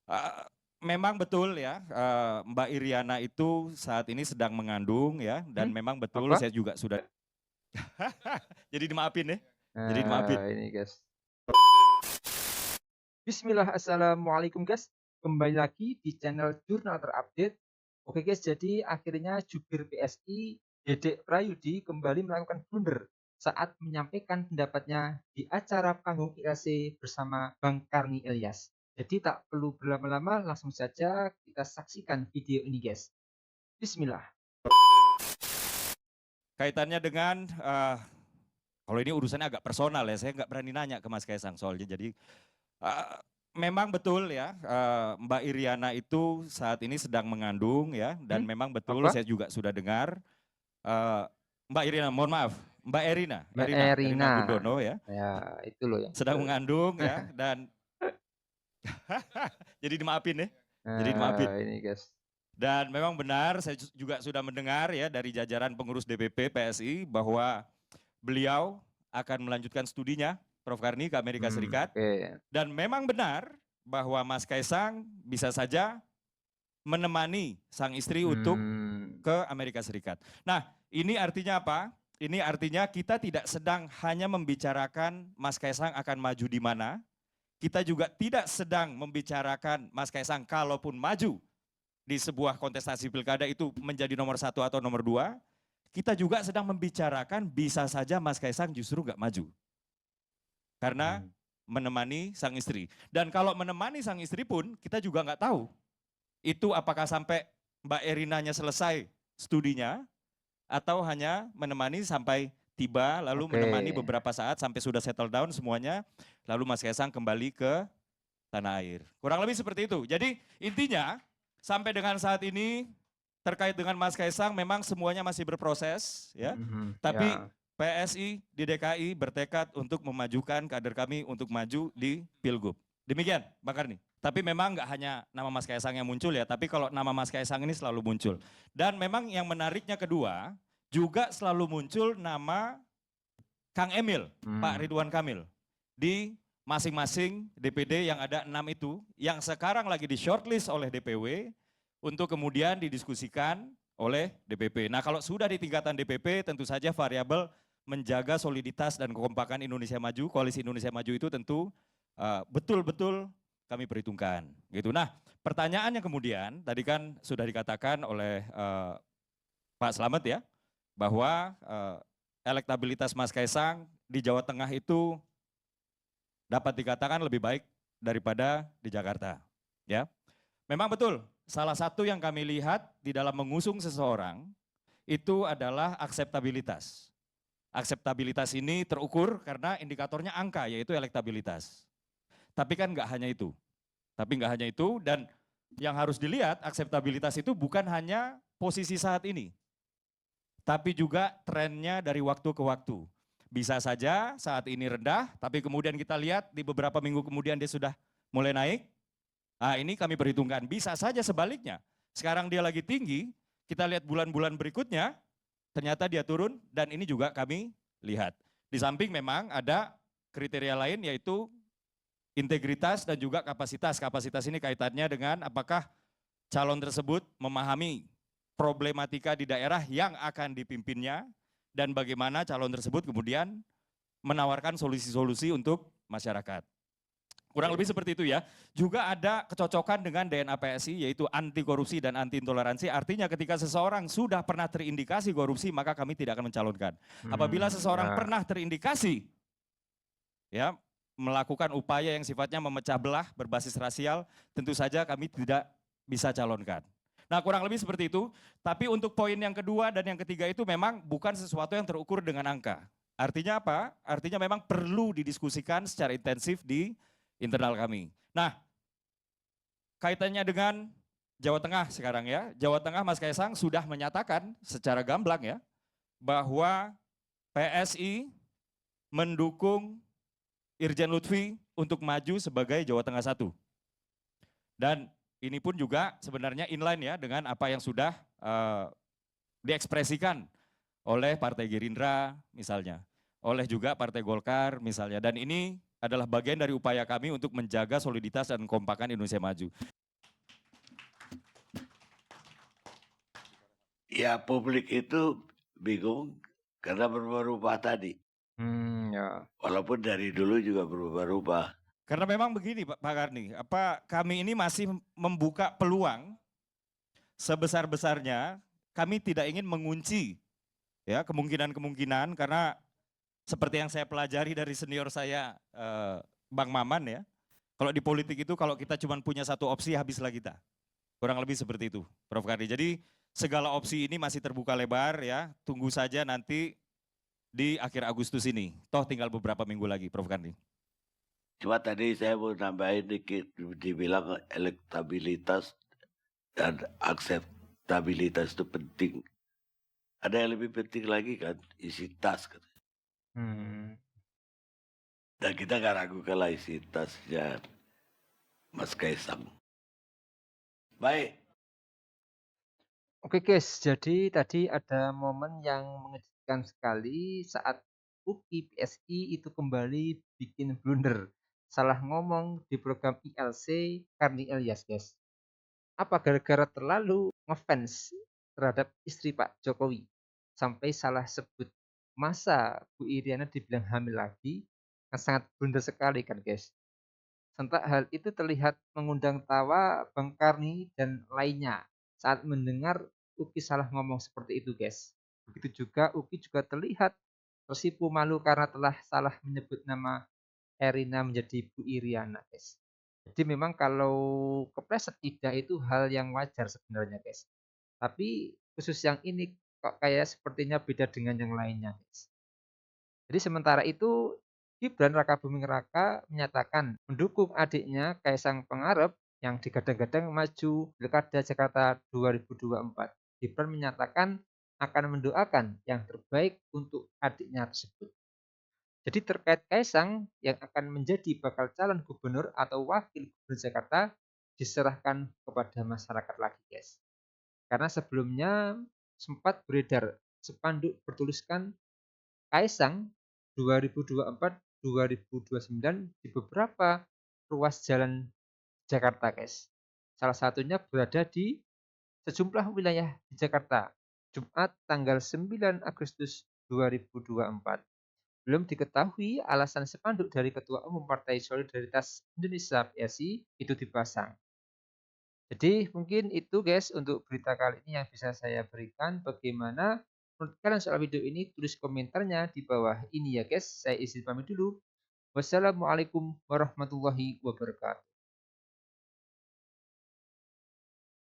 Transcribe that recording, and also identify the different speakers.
Speaker 1: Eee, memang betul ya, Mbak Iriana itu saat ini sedang mengandung ya, dan
Speaker 2: Hmm,
Speaker 1: memang betul
Speaker 2: apa?
Speaker 1: saya juga sudah jadi dimaafin ya, jadi dimaafin.
Speaker 2: Nah, ini guys. Bismillah, assalamualaikum guys. Kembali lagi di channel Jurnal Terupdate. Oke guys, jadi akhirnya jubir PSI Dedek Prayudi kembali melakukan blunder saat menyampaikan pendapatnya di acara panggung ILC bersama Bang Karni Ilyas. Jadi tak perlu berlama-lama, langsung saja kita saksikan video ini guys. Bismillah.
Speaker 1: Kaitannya dengan, kalau ini urusannya agak personal ya, saya nggak berani nanya ke Mas Kaisang soalnya. Jadi, memang betul ya, Mbak Iriana itu saat ini sedang mengandung ya, dan
Speaker 2: Hmm,
Speaker 1: memang betul
Speaker 2: apa?
Speaker 1: saya juga sudah dengar, eee, Mbak Irina, mohon maaf, Mbak Erina,
Speaker 2: Mbak
Speaker 1: Erina
Speaker 2: Erina.
Speaker 1: Gudono ya,
Speaker 2: Ya, itu loh yang
Speaker 1: sedang
Speaker 2: betul.
Speaker 1: mengandung ya, dan jadi dimaafin ya, jadi dimaafin.
Speaker 2: Nah, ini guys.
Speaker 1: Dan memang benar, saya juga sudah mendengar ya dari jajaran pengurus DPP PSI bahwa beliau akan melanjutkan studinya, Prof. Karni, ke Amerika Serikat.
Speaker 2: Oke.
Speaker 1: Dan memang benar bahwa Mas Kaisang bisa saja menemani sang istri untuk
Speaker 2: Hmm,
Speaker 1: ke Amerika Serikat. Nah, ini artinya apa? Ini artinya kita tidak sedang hanya membicarakan Mas Kaisang akan maju di mana, kita juga tidak sedang membicarakan Mas Kaisang kalaupun maju di sebuah kontestasi pilkada itu menjadi nomor satu atau nomor dua, kita juga sedang membicarakan bisa saja Mas Kaisang justru nggak maju. Karena
Speaker 2: hmm.
Speaker 1: menemani sang istri. Dan kalau menemani sang istri pun kita juga nggak tahu itu apakah sampai Mbak Erinanya selesai studinya atau hanya menemani sampai tiba lalu
Speaker 2: Oke.
Speaker 1: menemani beberapa saat sampai sudah settle down semuanya lalu Mas Kaisang kembali ke tanah air. Kurang lebih seperti itu. Jadi intinya sampai dengan saat ini terkait dengan Mas Kaisang memang semuanya masih berproses ya.
Speaker 2: Mhm,
Speaker 1: Tapi
Speaker 2: ya.
Speaker 1: PSI di DKI bertekad untuk memajukan kader kami untuk maju di Pilgub. Demikian, Bang Karni. Tapi memang nggak hanya nama Mas Kaisang yang muncul ya, tapi kalau nama Mas Kaisang ini selalu muncul. Dan memang yang menariknya kedua, juga selalu muncul nama Kang Emil, Pak
Speaker 2: Hmm,
Speaker 1: Ridwan Kamil. Di masing-masing DPD yang ada 6 itu, yang sekarang lagi di shortlist oleh DPW, untuk kemudian didiskusikan oleh DPP. Nah kalau sudah di tingkatan DPP, tentu saja variabel menjaga soliditas dan kekompakan Indonesia Maju, Koalisi Indonesia Maju itu tentu betul-betul kami perhitungkan. Gitu. Nah pertanyaannya kemudian, tadi kan sudah dikatakan oleh Pak Slamet ya, bahwa elektabilitas Mas Kaisang di Jawa Tengah itu dapat dikatakan lebih baik daripada di Jakarta. Ya, memang betul. Salah satu yang kami lihat di dalam mengusung seseorang itu adalah akseptabilitas. Akseptabilitas ini terukur karena indikatornya angka, yaitu elektabilitas. Tapi kan nggak hanya itu. Tapi nggak hanya itu, dan yang harus dilihat akseptabilitas itu bukan hanya posisi saat ini, tapi juga trennya dari waktu ke waktu. Bisa saja saat ini rendah, tapi kemudian kita lihat di beberapa minggu kemudian dia sudah mulai naik. Nah ini kami perhitungkan, bisa saja sebaliknya. Sekarang dia lagi tinggi, kita lihat bulan-bulan berikutnya, ternyata dia turun, dan ini juga kami lihat. Di samping memang ada kriteria lain yaitu integritas dan juga kapasitas. Kapasitas ini kaitannya dengan apakah calon tersebut memahami problematika di daerah yang akan dipimpinnya dan bagaimana calon tersebut kemudian menawarkan solusi-solusi untuk masyarakat. Kurang lebih
Speaker 2: oke.
Speaker 1: seperti itu ya. Juga ada kecocokan dengan DNA PSI yaitu anti korupsi dan anti intoleransi. Artinya ketika seseorang sudah pernah terindikasi korupsi maka kami tidak akan mencalonkan. Apabila seseorang
Speaker 2: Ya.
Speaker 1: pernah terindikasi ya melakukan upaya yang sifatnya memecah belah berbasis rasial, tentu saja kami tidak bisa calonkan. Nah kurang lebih seperti itu, tapi untuk poin yang kedua dan yang ketiga itu memang bukan sesuatu yang terukur dengan angka. Artinya apa? Artinya memang perlu didiskusikan secara intensif di internal kami. Nah kaitannya dengan Jawa Tengah sekarang ya, Jawa Tengah Mas Kaisang sudah menyatakan secara gamblang ya, bahwa PSI mendukung Irjen Lutfi untuk maju sebagai Jawa Tengah 1. Dan ini pun juga sebenarnya inline ya dengan apa yang sudah diekspresikan oleh Partai Gerindra misalnya, oleh juga Partai Golkar misalnya. Dan ini adalah bagian dari upaya kami untuk menjaga soliditas dan kompakan Indonesia Maju.
Speaker 3: Ya, publik itu bingung karena berubah-ubah tadi.
Speaker 2: Ya.
Speaker 3: Walaupun dari dulu juga berubah-ubah.
Speaker 1: Karena memang begini Pak Karni, kami ini masih membuka peluang sebesar-besarnya, kami tidak ingin mengunci ya kemungkinan-kemungkinan karena seperti yang saya pelajari dari senior saya Bang Maman ya. Kalau di politik itu kalau kita cuma punya satu opsi habislah kita. Kurang lebih seperti itu, Prof. Karni. Jadi segala opsi ini masih terbuka lebar ya. Tunggu saja nanti di akhir Agustus ini. Toh tinggal beberapa minggu lagi, Prof. Karni.
Speaker 3: Cuma tadi saya mau nambahin dikit, dibilang elektabilitas dan akseptabilitas itu penting. Ada yang lebih penting lagi kan, isi tas. Dan kita nggak ragukan lah isi tasnya Mas Kaisang. Baik.
Speaker 2: Oke guys, jadi tadi ada momen yang mengejutkan sekali saat UKI PSI itu kembali bikin blunder. Salah ngomong di program ILC Karni Ilyas guys. Apa gara-gara terlalu ngefans terhadap istri Pak Jokowi? Sampai salah sebut. Masa Bu Iriana dibilang hamil lagi? Kan sangat blunder sekali kan guys. Sontak hal itu terlihat mengundang tawa Bang Karni dan lainnya saat mendengar Uki salah ngomong seperti itu guys. Begitu juga Uki juga terlihat tersipu malu karena telah salah menyebut nama Erina menjadi Bu Iriana guys. Jadi memang kalau kepleset tidak itu hal yang wajar sebenarnya guys. Tapi khusus yang ini kok kayak sepertinya beda dengan yang lainnya guys. Jadi sementara itu Gibran Rakabuming Raka menyatakan mendukung adiknya Kaisang Pangarep yang digadang-gadang maju Pilkada Jakarta 2024. Gibran menyatakan akan mendoakan yang terbaik untuk adiknya tersebut. Jadi terkait Kaisang yang akan menjadi bakal calon gubernur atau wakil gubernur Jakarta diserahkan kepada masyarakat lagi guys. Karena sebelumnya sempat beredar spanduk bertuliskan Kaisang 2024-2029 di beberapa ruas jalan Jakarta, guys. Salah satunya berada di sejumlah wilayah di Jakarta, Jumat tanggal 9 Agustus 2024. Belum diketahui alasan spanduk dari Ketua Umum Partai Solidaritas Indonesia PSI itu dipasang. Jadi mungkin itu guys untuk berita kali ini yang bisa saya berikan. Bagaimana menurut kalian soal video ini? Tulis komentarnya di bawah ini ya guys. Saya izin pamit dulu. Wassalamualaikum warahmatullahi wabarakatuh.